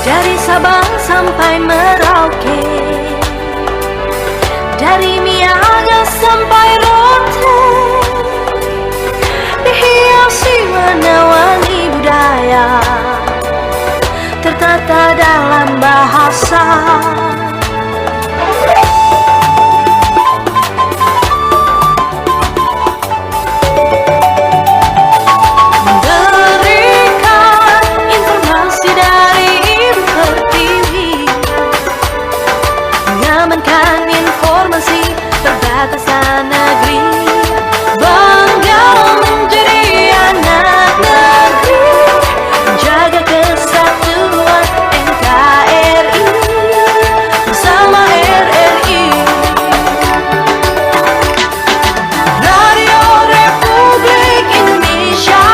Dari Sabang sampai Merauke, dari Miaga sampai Rote, dihiasi warna-warni budaya, tertata dalam bahasa. Perbatasan negeri, bangga menjadi anak negeri, menjaga kesatuan NKRI bersama RRI. Radio Republik Indonesia,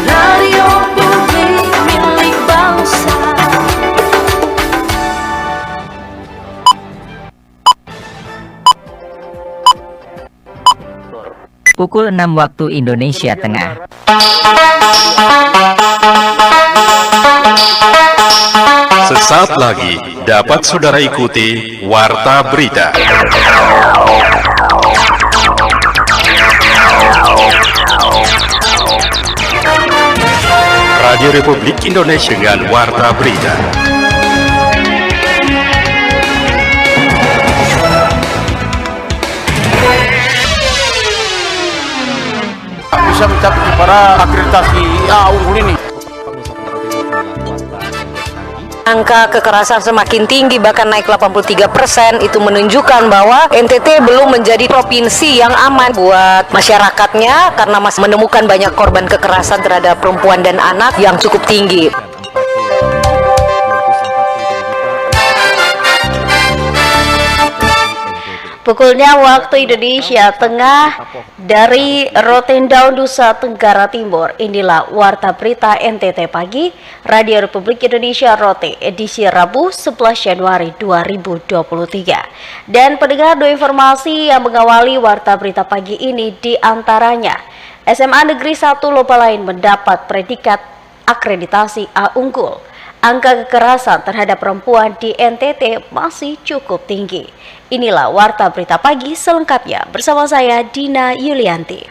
radio publik milik bangsa. Pukul 6 waktu Indonesia Tengah. Sesaat lagi dapat saudara ikuti Warta Berita. Radio Republik Indonesia dengan Warta Berita. Bisa mencapai para akreditasi unggul ini. Angka kekerasan semakin tinggi, bahkan naik 83%. Itu menunjukkan bahwa NTT belum menjadi provinsi yang aman buat masyarakatnya karena masih menemukan banyak korban kekerasan terhadap perempuan dan anak yang cukup tinggi. Pukulnya waktu Indonesia Tengah dari Rotendao, Nusa Tenggara Timur. Inilah Warta Berita NTT Pagi, Radio Republik Indonesia Rote, edisi Rabu 11 Januari 2023. Dan pendengar, dua informasi yang mengawali Warta Berita Pagi ini diantaranya SMA Negeri 1 Lobalain mendapat predikat akreditasi A unggul. Angka kekerasan terhadap perempuan di NTT masih cukup tinggi. Inilah Warta Berita Pagi selengkapnya bersama saya Dina Yulianti.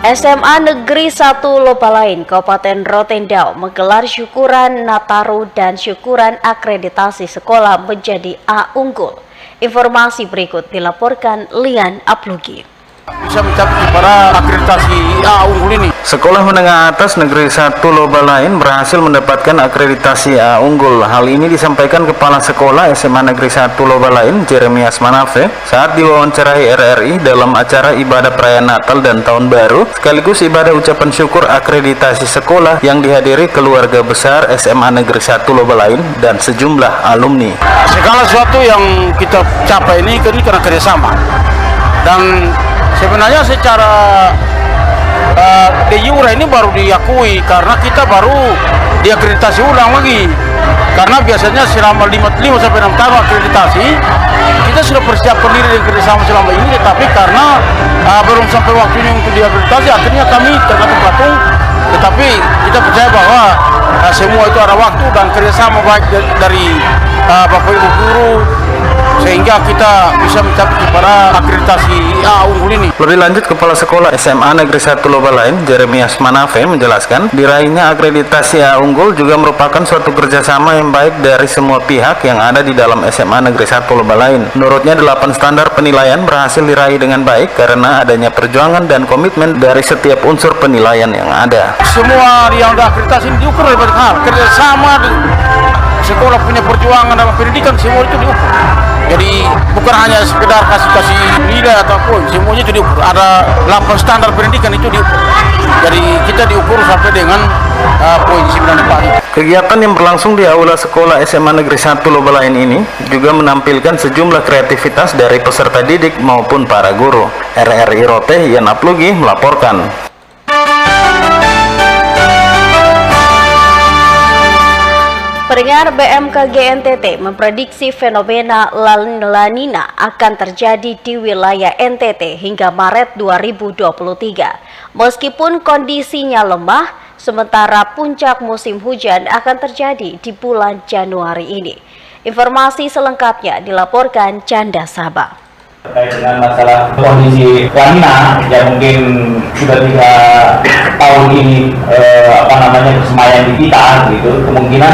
SMA Negeri 1 Lobalain, Kabupaten Rotendao menggelar syukuran Nataru dan syukuran akreditasi sekolah menjadi A unggul. Informasi berikut dilaporkan Lian Aplugi. Bisa mencapai para akreditasi A unggul ini. Sekolah Menengah Atas Negeri 1 Lobalain berhasil mendapatkan akreditasi A unggul. Hal ini disampaikan Kepala Sekolah SMA Negeri 1 Lobalain, Jeremias Manafe, saat diwawancarai RRI dalam acara ibadah perayaan Natal dan Tahun Baru, sekaligus ibadah ucapan syukur akreditasi sekolah yang dihadiri keluarga besar SMA Negeri 1 Lobalain dan sejumlah alumni. Segala sesuatu yang kita capai ini karena kerjasama. Dan sebenarnya secara de jure ini baru diakui karena kita baru diakreditasi ulang lagi. Karena biasanya selama 5 sampai 6 tahun akreditasi kita sudah persiapkan diri dengan kerjasama selama ini, tetapi karena belum sampai waktunya untuk diakreditasi, akhirnya kami terkatung-katung. Tetapi kita percaya bahwa semua itu ada waktu dan kerjasama baik dari Bapak Ibu guru, sehingga kita bisa mencapai para akreditasi A unggul ini. Lebih lanjut, Kepala Sekolah SMA Negeri 1 Lobalain, Jeremias Manafe, menjelaskan diraihnya akreditasi A unggul juga merupakan suatu kerjasama yang baik dari semua pihak yang ada di dalam SMA Negeri 1 Lobalain. Menurutnya 8 standar penilaian berhasil diraih dengan baik karena adanya perjuangan dan komitmen dari setiap unsur penilaian yang ada. Semua yang sudah akreditasi diukur oleh banyak hal, kerjasama sekolah punya perjuangan dalam pendidikan, semua itu diukur. Jadi bukan hanya sekedar kasih nilai ataupun, semuanya itu diukur. Ada 8 standar pendidikan itu diukur. Jadi kita diukur sampai dengan poin 94. Kegiatan yang berlangsung di aula sekolah SMA Negeri 1 Lobalain ini juga menampilkan sejumlah kreativitas dari peserta didik maupun para guru. RRI Rote, Yan Aplugi melaporkan. Pendengar, BMKG NTT memprediksi fenomena La Nina akan terjadi di wilayah NTT hingga Maret 2023. Meskipun kondisinya lemah, sementara puncak musim hujan akan terjadi di bulan Januari ini. Informasi selengkapnya dilaporkan Canda Sabah. Terkait dengan masalah kondisi lanina yang mungkin sudah 3 tahun ini bersemayam di kita gitu, kemungkinan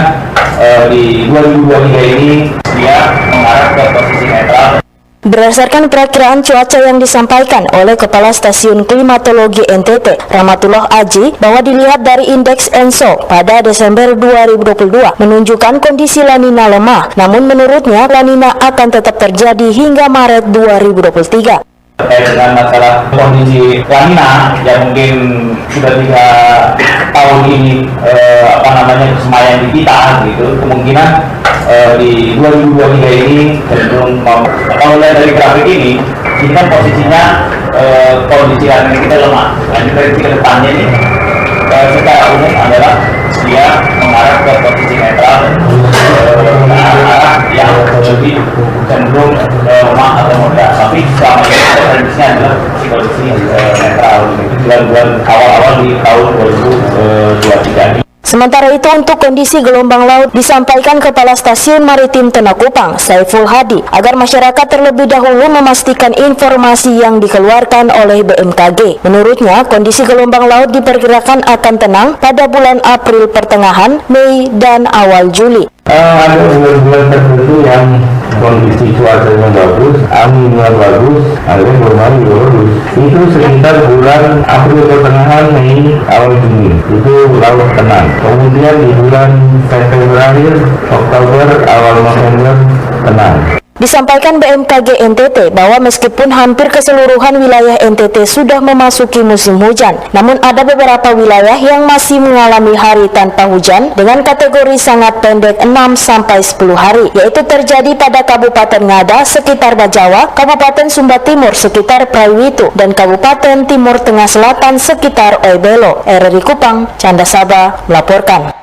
di 2023 ini dia mengarah ke posisi netral. Berdasarkan perakiraan cuaca yang disampaikan oleh Kepala Stasiun Klimatologi NTT, Rahmatullah Aji, bahwa dilihat dari indeks ENSO pada Desember 2022 menunjukkan kondisi La Nina lemah. Namun menurutnya La Nina akan tetap terjadi hingga Maret 2023. Terkait dengan masalah kondisi lanina yang mungkin sudah 3 tahun ini bersemayam di kita gitu, kemungkinan di 2023 ini cenderung kalau lihat dari grafik ini kan posisinya kondisi lanina kita lemah. Lanjut dari ke depannya ini secara umum adalah dia mengarah ke posisi netral arah yang lebih cenderung lemah atau moderat, tapi selama ini prediksinya adalah kondisi netral bulan-bulan awal-awal di tahun 2023 ini. Sementara itu untuk kondisi gelombang laut disampaikan Kepala Stasiun Maritim Tenak Kupang, Saiful Hadi, agar masyarakat terlebih dahulu memastikan informasi yang dikeluarkan oleh BMKG. Menurutnya, kondisi gelombang laut diperkirakan akan tenang pada bulan April pertengahan, Mei, dan awal Juli. Ada bulan-bulan tertentu yang kondisi cuacanya bagus, anginnya bagus, akhirnya gelombang juga bagus. Itu sekitar bulan April pertengahan, Mei, awal Juni. Itu laut tenang. Kemudian di bulan September akhir, Oktober, awal November tenang. Disampaikan BMKG NTT bahwa meskipun hampir keseluruhan wilayah NTT sudah memasuki musim hujan, namun ada beberapa wilayah yang masih mengalami hari tanpa hujan dengan kategori sangat pendek 6-10 hari, yaitu terjadi pada Kabupaten Ngada sekitar Bajawa, Kabupaten Sumba Timur sekitar Praiwitu, dan Kabupaten Timur Tengah Selatan sekitar Oebelo. RRI Kupang, Canda Sabah melaporkan.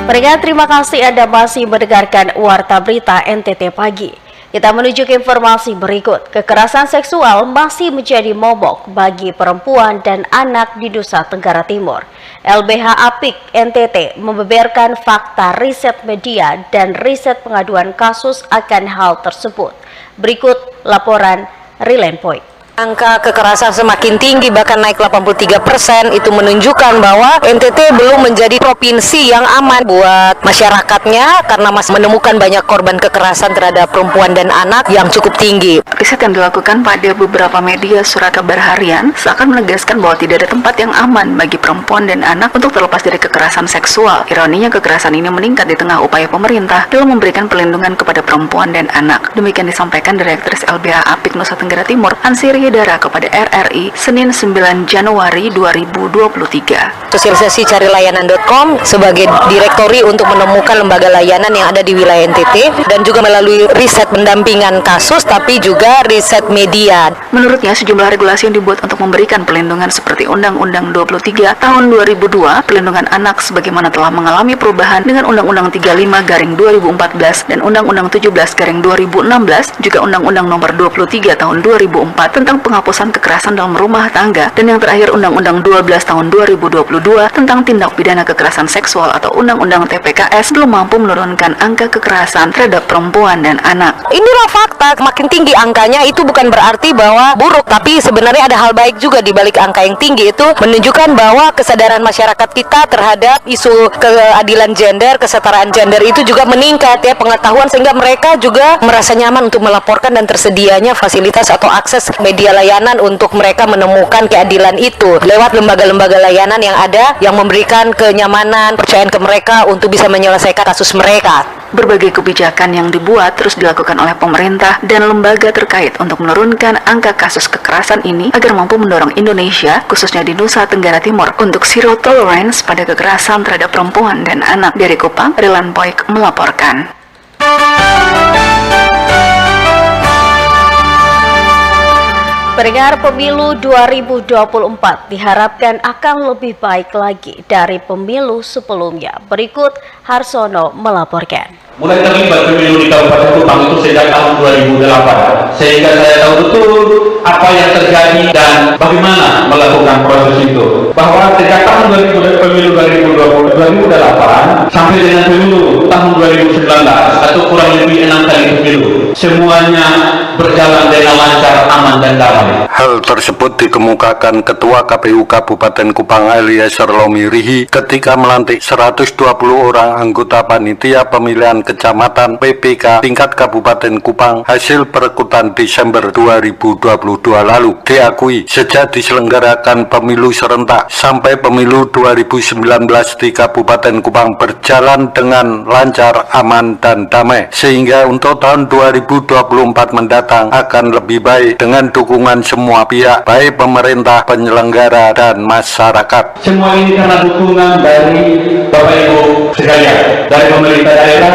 Pendengar, terima kasih Anda masih mendengarkan Warta Berita NTT Pagi. Kita menuju ke informasi berikut. Kekerasan seksual masih menjadi momok bagi perempuan dan anak di Nusa Tenggara Timur. LBH Apik NTT membeberkan fakta riset media dan riset pengaduan kasus akan hal tersebut. Berikut laporan Relent Point. Angka kekerasan semakin tinggi, bahkan naik 83%, itu menunjukkan bahwa NTT belum menjadi provinsi yang aman buat masyarakatnya karena masih menemukan banyak korban kekerasan terhadap perempuan dan anak yang cukup tinggi. Riset yang dilakukan pada beberapa media surat kabar harian seakan menegaskan bahwa tidak ada tempat yang aman bagi perempuan dan anak untuk terlepas dari kekerasan seksual. Ironinya kekerasan ini meningkat di tengah upaya pemerintah dalam memberikan perlindungan kepada perempuan dan anak. Demikian disampaikan Direktur LBH Apik Nusa Tenggara Timur, Ansiri Hidara, kepada RRI Senin 9 Januari 2023. Sosialisasi carilayanan.com sebagai direktori untuk menemukan lembaga layanan yang ada di wilayah NTT dan juga melalui riset pendampingan kasus tapi juga riset media. Menurutnya sejumlah regulasi yang dibuat untuk memberikan perlindungan seperti Undang-Undang 23 tahun 2002 Perlindungan Anak sebagaimana telah mengalami perubahan dengan Undang-Undang 35/2014 dan Undang-Undang 17/2016, juga Undang-Undang Nomor 23 tahun 2004 tentang penghapusan kekerasan dalam rumah tangga, dan yang terakhir Undang-Undang 12 tahun 2022 tentang tindak pidana kekerasan seksual atau Undang-Undang TPKS belum mampu menurunkan angka kekerasan terhadap perempuan dan anak. Inilah fakta, makin tinggi angkanya itu bukan berarti bahwa buruk, tapi sebenarnya ada hal baik juga di balik angka yang tinggi. Itu menunjukkan bahwa kesadaran masyarakat kita terhadap isu keadilan gender, kesetaraan gender itu juga meningkat ya, pengetahuan, sehingga mereka juga merasa nyaman untuk melaporkan dan tersedianya fasilitas atau akses media layanan untuk mereka menemukan keadilan itu lewat lembaga-lembaga layanan yang ada yang memberikan kenyamanan, percayaan ke mereka untuk bisa menyelesaikan kasus mereka. Berbagai kebijakan yang dibuat terus dilakukan oleh pemerintah dan lembaga terkait untuk menurunkan angka kasus kekerasan ini agar mampu mendorong Indonesia, khususnya di Nusa Tenggara Timur, untuk zero tolerance pada kekerasan terhadap perempuan dan anak. Dari Kupang, Relent Point melaporkan. Pendengar, pemilu 2024 diharapkan akan lebih baik lagi dari pemilu sebelumnya. Berikut Harsono melaporkan. mulai terlibat pemilu di Kabupaten Kupang itu sejak tahun 2008, sehingga saya tahu betul apa yang terjadi dan bagaimana melakukan proses itu. Bahwa sejak tahun pemilu 2008 sampai dengan pemilu tahun 2019 atau kurang lebih 6 kali pemilu, semuanya berjalan dengan lancar, aman dan damai. Hal tersebut dikemukakan Ketua KPU Kabupaten Kupang Eliezer Lomirihi ketika melantik 120 orang anggota panitia pemilihan kecamatan PPK tingkat Kabupaten Kupang hasil perekutan Desember 2022 lalu. Diakui sejak diselenggarakan pemilu serentak sampai pemilu 2019 di Kabupaten Kupang berjalan dengan lancar, aman dan damai, sehingga untuk tahun 2024 mendatang akan lebih baik dengan dukungan semua pihak, baik pemerintah, penyelenggara dan masyarakat. Semua ini karena dukungan dari Bapak Ibu sekalian, dari pemerintah daerah,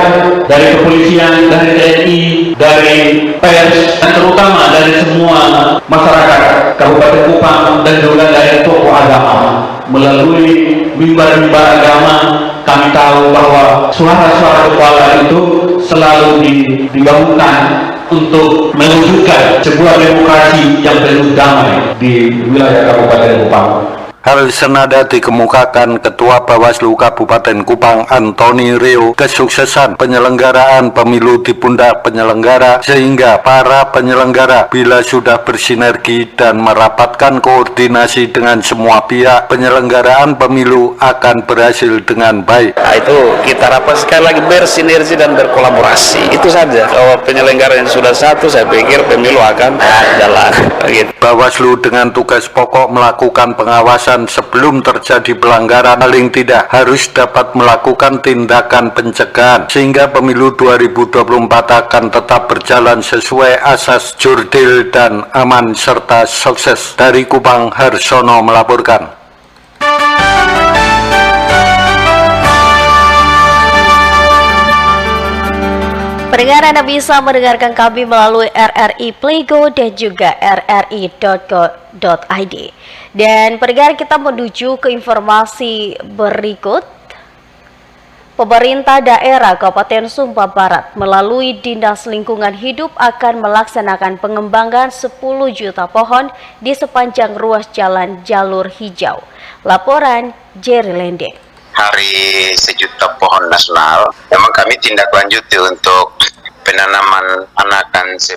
dari kepolisian, dari TNI, dari pers, dan terutama dari semua masyarakat Kabupaten Kupang dan juga dari tokoh agama. Melalui mimbar-mimbar agama, kami tahu bahwa suara-suara kepala itu selalu digaungkan untuk mewujudkan sebuah demokrasi yang penuh damai di wilayah Kabupaten Kupang. Hal senada dikemukakan Ketua Bawaslu Kabupaten Kupang Antoni Reo. Kesuksesan penyelenggaraan pemilu di pundak penyelenggara, sehingga para penyelenggara bila sudah bersinergi dan merapatkan koordinasi dengan semua pihak, penyelenggaraan pemilu akan berhasil dengan baik. Itu kita rapat sekali lagi bersinergi dan berkolaborasi. Itu saja. Kalau penyelenggara yang sudah satu, saya pikir pemilu akan jalan. Bawaslu dengan tugas pokok melakukan pengawasan sebelum terjadi pelanggaran, paling tidak harus dapat melakukan tindakan pencegahan sehingga pemilu 2024 akan tetap berjalan sesuai asas jurdil dan aman serta sukses. Dari Kupang, Harsono melaporkan. Pendengar, Anda bisa mendengarkan kami melalui RRI Playgo dan juga rri.co.id. Dan pendengar, kita menuju ke informasi berikut. Pemerintah daerah Kabupaten Sumba Barat melalui Dinas Lingkungan Hidup akan melaksanakan pengembangan 10 juta pohon di sepanjang ruas jalan jalur hijau. Laporan Jerry Lende. Hari Sejuta Pohon Nasional, memang kami tindak lanjuti untuk penanaman anakan 10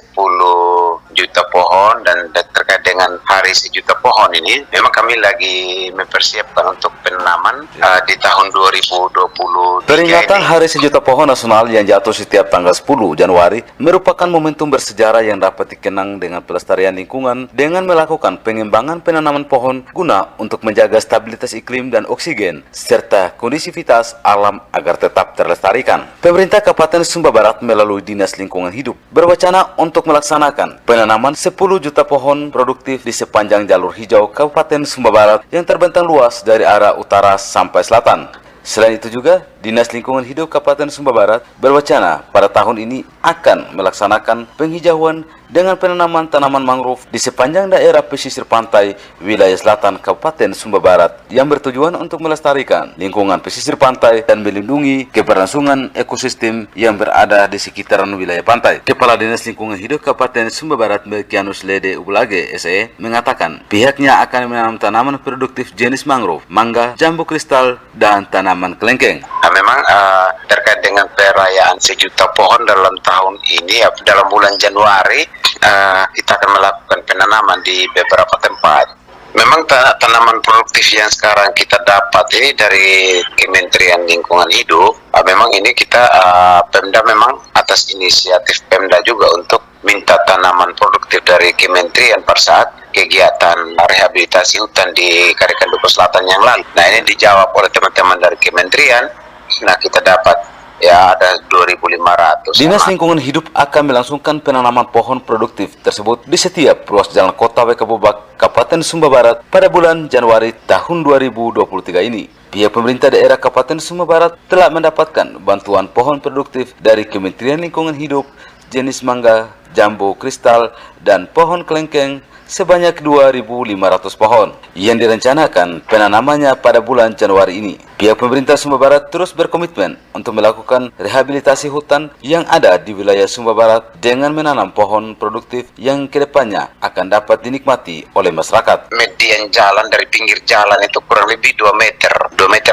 juta pohon, dan terkait dengan Hari Sejuta Pohon ini, memang kami lagi mempersiapkan untuk penanaman di tahun 2020. Peringatan Hari Sejuta Pohon Nasional yang jatuh setiap tanggal 10 Januari merupakan momentum bersejarah yang dapat dikenang dengan pelestarian lingkungan dengan melakukan pengembangan penanaman pohon guna untuk menjaga stabilitas iklim dan oksigen serta kondisivitas alam agar tetap terlestarikan. Pemerintah Kabupaten Sumba Barat melalui Dinas Lingkungan Hidup berwacana untuk melaksanakan penanaman 10 juta pohon produktif di sepanjang jalur hijau Kabupaten Sumba Barat yang terbentang luas dari arah utara sampai selatan. Selain itu juga, Dinas Lingkungan Hidup Kabupaten Sumba Barat berwacana pada tahun ini akan melaksanakan penghijauan dengan penanaman tanaman mangrove di sepanjang daerah pesisir pantai wilayah selatan Kabupaten Sumba Barat yang bertujuan untuk melestarikan lingkungan pesisir pantai dan melindungi keberlangsungan ekosistem yang berada di sekitaran wilayah pantai. Kepala Dinas Lingkungan Hidup Kabupaten Sumba Barat Melkianus Lede Ubulage SE mengatakan pihaknya akan menanam tanaman produktif jenis mangrove, mangga, jambu kristal, dan tanaman kelengkeng. Memang terkait dengan perayaan sejuta pohon dalam tahun ini, dalam bulan Januari, kita akan melakukan penanaman di beberapa tempat. Memang tanaman produktif yang sekarang kita dapat ini dari Kementerian Lingkungan Hidup, memang ini kita Pemda memang atas inisiatif Pemda juga untuk minta tanaman produktif dari Kementerian pada saat kegiatan rehabilitasi hutan di Karikan Dukuh Selatan yang lalu. Nah, ini dijawab oleh teman-teman dari Kementerian. Nah, kita dapat ya ada 2.500. Dinas Lingkungan Hidup akan melangsungkan penanaman pohon produktif tersebut di setiap ruas jalan kota Wekabubak, Kabupaten Sumba Barat pada bulan Januari tahun 2023 ini. Pihak pemerintah daerah Kabupaten Sumba Barat telah mendapatkan bantuan pohon produktif dari Kementerian Lingkungan Hidup jenis mangga, jambu kristal, dan pohon kelengkeng sebanyak 2.500 pohon yang direncanakan penanamannya pada bulan Januari ini. Pihak pemerintah Sumba Barat terus berkomitmen untuk melakukan rehabilitasi hutan yang ada di wilayah Sumba Barat dengan menanam pohon produktif yang kedepannya akan dapat dinikmati oleh masyarakat. Median jalan dari pinggir jalan itu kurang lebih 2 meter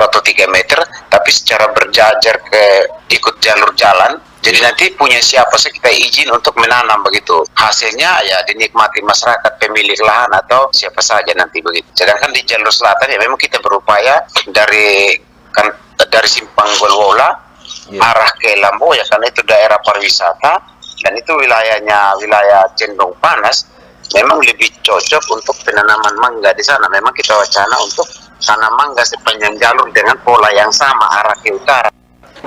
atau 3 meter, tapi secara berjajar ke ikut jalur jalan. Jadi nanti punya siapa sih kita izin untuk menanam begitu. Hasilnya ya dinikmati masyarakat pemilik lahan atau siapa saja nanti begitu. Sedangkan di jalur selatan ya memang kita berupaya dari Simpang Golwola arah ke Lamboya, karena itu daerah pariwisata dan itu wilayah cenderung panas. Memang lebih cocok untuk penanaman mangga di sana. Memang kita wacana untuk tanam mangga sepanjang jalur dengan pola yang sama arah ke utara.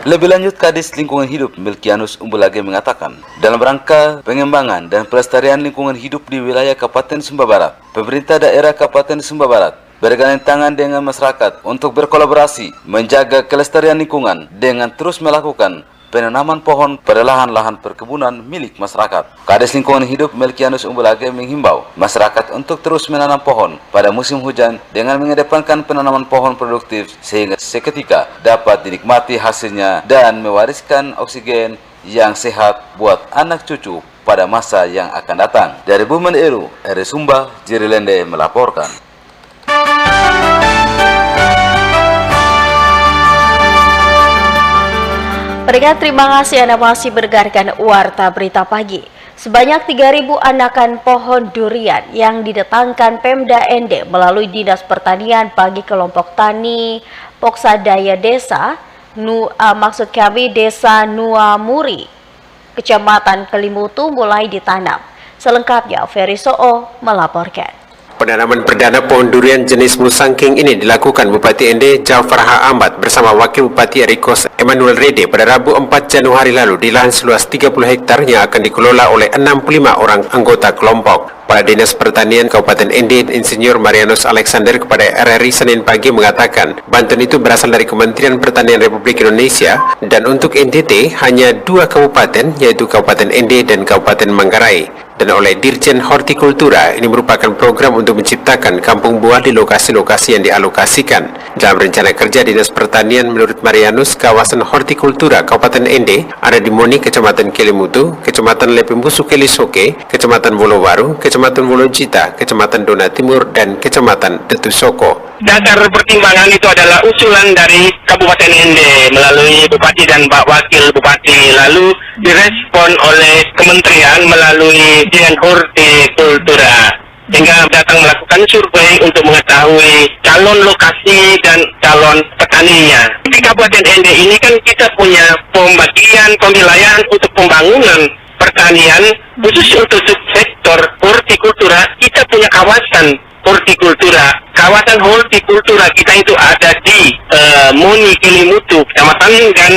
Lebih lanjut, Kadis Lingkungan Hidup Melkianus Umbulage mengatakan, dalam rangka pengembangan dan pelestarian lingkungan hidup di wilayah Kabupaten Sumba Barat, pemerintah daerah Kabupaten Sumba Barat bergandeng tangan dengan masyarakat untuk berkolaborasi menjaga kelestarian lingkungan dengan terus melakukan penanaman pohon pada lahan-lahan perkebunan milik masyarakat. Kadis Lingkungan Hidup Melkianus Umbulage menghimbau masyarakat untuk terus menanam pohon pada musim hujan dengan mengedepankan penanaman pohon produktif sehingga seketika dapat dinikmati hasilnya dan mewariskan oksigen yang sehat buat anak cucu pada masa yang akan datang. Dari Bumen Eru, RRI Sumba, Jirilende melaporkan. Pendengar, terima kasih Anda masih mendengarkan Warta Berita Pagi. Sebanyak 3.000 anakan pohon durian yang didatangkan Pemda ND melalui Dinas Pertanian bagi kelompok tani Poksadaya Desa Desa Nuamuri, Kecamatan Kelimutu mulai ditanam. Selengkapnya Ferry Soo melaporkan. Penanaman perdana pohon durian jenis musangking ini dilakukan Bupati ND Jafar H. Ahmad bersama Wakil Bupati Rikos Emmanuel Rede pada Rabu 4 Januari lalu di lahan seluas 30 hektar yang akan dikelola oleh 65 orang anggota kelompok. Kepala Dinas Pertanian Kabupaten ND, Insinyur Marianus Alexander kepada RRI Senin pagi mengatakan, bantuan itu berasal dari Kementerian Pertanian Republik Indonesia dan untuk NTT hanya 2 kabupaten, yaitu Kabupaten ND dan Kabupaten Manggarai. Dan oleh Dirjen Hortikultura, ini merupakan program untuk menciptakan kampung buah di lokasi-lokasi yang dialokasikan. Dalam rencana kerja Dinas Pertanian, menurut Marianus, kawasan hortikultura Kabupaten ND ada di Moni, Kecamatan Kelimutu, Kecamatan Lepembusu Kelisoke, Kecamatan Wolowaru, Kecamatan Wolojita, Kecamatan Dona Timur, dan Kecamatan Detusoko. Dasar pertimbangan itu adalah usulan dari Kabupaten ND melalui Bupati dan Pak Wakil Bupati, lalu direspon oleh Kementerian melalui Dinas Hortikultura, sehingga datang melakukan survei untuk mengetahui calon lokasi dan calon petaninya. Di Kabupaten ND ini kan kita punya pembagian pemwilayahan untuk pembangunan pertanian, khusus untuk subsektor hortikultura. Kita punya kawasan hortikultura. Kawasan hortikultura kita itu ada di Moni, Kelimutu, Kecamatan dan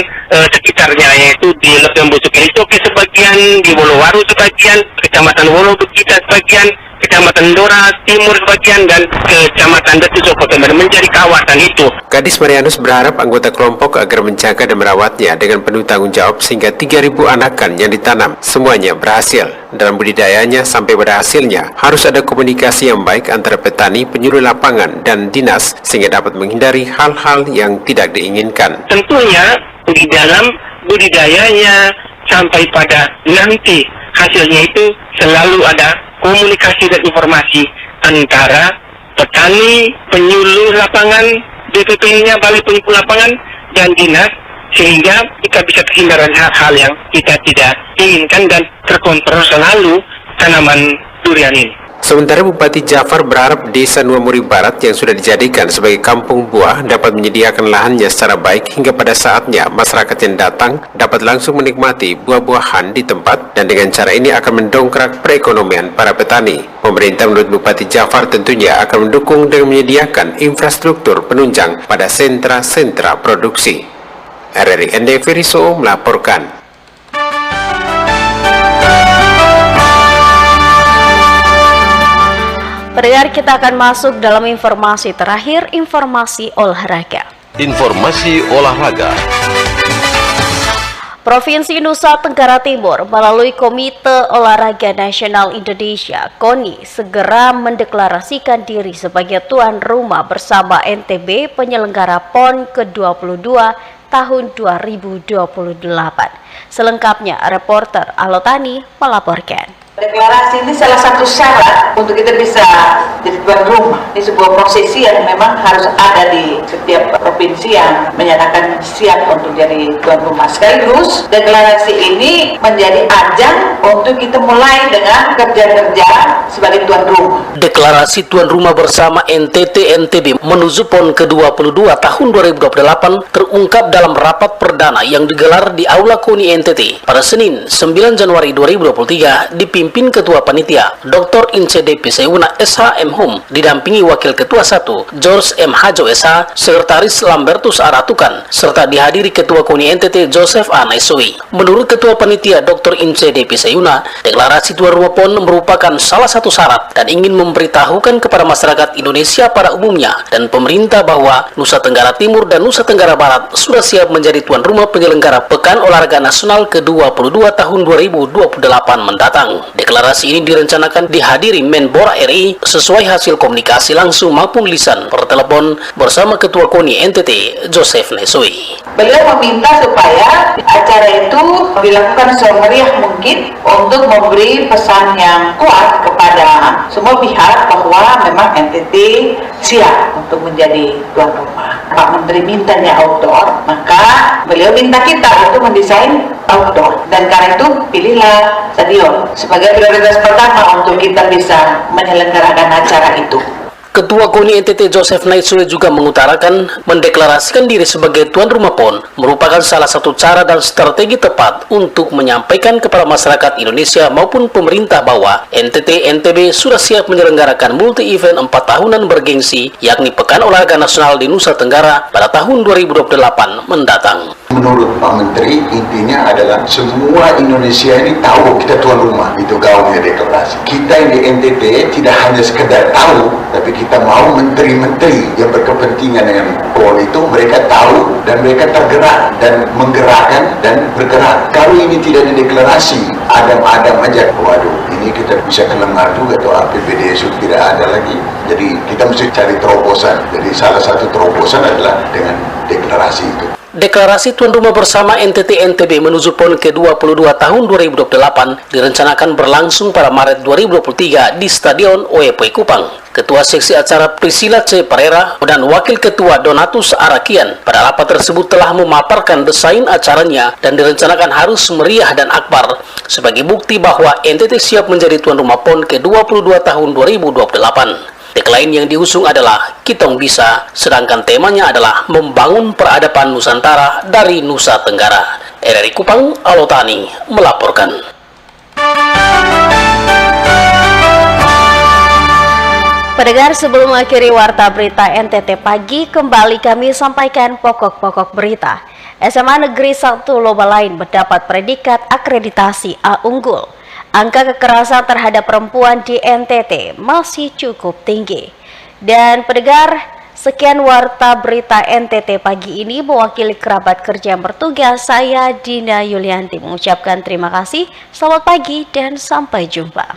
sekitarnya, yaitu di Lepembusu Kelisoke sebagian, di Wolowaru sebagian, Kecamatan Wolojita sebagian, Kecamatan Dora Timur sebagian, dan Kecamatan Detusoko menjadi kawasan itu. Kadis Marianus berharap anggota kelompok agar menjaga dan merawatnya dengan penuh tanggung jawab sehingga 3.000 anakan yang ditanam semuanya berhasil. Dalam budidayanya sampai pada hasilnya harus ada komunikasi yang baik antara petani, penyuluh lapangan, dan dinas sehingga dapat menghindari hal-hal yang tidak diinginkan. Tentunya di dalam budidayanya sampai pada nanti hasilnya itu selalu ada komunikasi dan informasi antara petani, penyuluh lapangan, BPP-nya, Balai Penyuluh Lapangan, dan dinas, sehingga kita bisa terhindar dari hal-hal yang kita tidak inginkan dan terkontrol selalu tanaman durian ini. Sementara Bupati Jafar berharap Desa Nuamuri Barat yang sudah dijadikan sebagai kampung buah dapat menyediakan lahannya secara baik hingga pada saatnya masyarakat yang datang dapat langsung menikmati buah-buahan di tempat, dan dengan cara ini akan mendongkrak perekonomian para petani. Pemerintah menurut Bupati Jafar tentunya akan mendukung dengan menyediakan infrastruktur penunjang pada sentra-sentra produksi. RRI ND Ferry Soo melaporkan. Pendengar, kita akan masuk dalam informasi terakhir, informasi olahraga. Informasi olahraga. Provinsi Nusa Tenggara Timur melalui Komite Olahraga Nasional Indonesia (KONI) segera mendeklarasikan diri sebagai tuan rumah bersama NTB penyelenggara PON ke-22 tahun 2028. Selengkapnya, reporter Alotani melaporkan. Deklarasi ini salah satu syarat untuk kita bisa jadi tuan rumah. Ini sebuah prosesi yang memang harus ada di setiap provinsi yang menyatakan siap untuk jadi tuan rumah. Sekaligus deklarasi ini menjadi ajang untuk kita mulai dengan kerja-kerja sebagai tuan rumah. Deklarasi tuan rumah bersama NTT NTB menuju PON ke-22 tahun 2028 terungkap dalam rapat perdana yang digelar di Aula KONI NTT pada Senin 9 Januari 2023 dipimpin Ketua Panitia Dr. Ince DP Sayuna SH M Hum didampingi Wakil Ketua 1 George M Hajo SH, Sekretaris Lambertus Aratukan, serta dihadiri Ketua KONI NTT Joseph A Naisoi. Menurut Ketua Panitia Dr. Ince DP Sayuna, deklarasi tuan rumah PON merupakan salah satu syarat dan ingin memberitahukan kepada masyarakat Indonesia pada umumnya dan pemerintah bahwa Nusa Tenggara Timur dan Nusa Tenggara Barat sudah siap menjadi tuan rumah penyelenggara Pekan Olahraga Nasional ke-22 tahun 2028 mendatang. Deklarasi ini direncanakan dihadiri Menpora RI sesuai hasil komunikasi langsung maupun lisan per telepon bersama Ketua KONI NTT Joseph Naisoi. Beliau meminta supaya acara itu dilakukan semeriah mungkin untuk memberi pesan yang kuat kepada semua pihak bahwa memang NTT siap untuk menjadi tuan rumah. Pak Menteri mintanya outdoor, maka beliau minta kita itu mendesain outdoor, dan karena itu pilihlah stadion sebagai prioritas pertama untuk kita bisa menyelenggarakan acara itu. Ketua KONI NTT Joseph Naisoi juga mengutarakan mendeklarasikan diri sebagai tuan rumah PON merupakan salah satu cara dan strategi tepat untuk menyampaikan kepada masyarakat Indonesia maupun pemerintah bahwa NTT NTB sudah siap menyelenggarakan multi-event 4 tahunan bergengsi yakni Pekan Olahraga Nasional di Nusa Tenggara pada tahun 2028 mendatang. Menurut Pak Menteri, intinya adalah semua Indonesia ini tahu kita tuan rumah. Itu gaungnya deklarasi. Kita yang di NTT tidak hanya sekedar tahu, tapi kita mau menteri-menteri yang berkepentingan dengan PON itu mereka tahu dan mereka tergerak dan menggerakkan dan bergerak. Kalau ini tidak dideklarasi, adam-adam aja, waduh, ini kita bisa kelengar juga atau APBD sudah tidak ada lagi. Jadi kita mesti cari terobosan. Jadi salah satu terobosan adalah dengan deklarasi itu. Deklarasi tuan rumah bersama NTT NTB menuju PON ke-22 tahun 2028 direncanakan berlangsung pada Maret 2023 di Stadion OEP Kupang. Ketua Seksi Acara Priscilla C. Pereira dan Wakil Ketua Donatus Arakian pada rapat tersebut telah memaparkan desain acaranya dan direncanakan harus meriah dan akbar sebagai bukti bahwa NTT siap menjadi tuan rumah PON ke-22 tahun 2028. Tagline yang diusung adalah Kitong Bisa, sedangkan temanya adalah Membangun Peradaban Nusantara dari Nusa Tenggara. RRI Kupang, Alotani melaporkan. Pendengar, sebelum mengakhiri warta berita NTT pagi, kembali kami sampaikan pokok-pokok berita. SMA Negeri 1 Lobalain mendapat predikat akreditasi A unggul. Angka kekerasan terhadap perempuan di NTT masih cukup tinggi. Dan pendengar, sekian warta berita NTT pagi ini. Mewakili kerabat kerja yang bertugas, saya Dina Yulianti mengucapkan terima kasih. Selamat pagi dan sampai jumpa.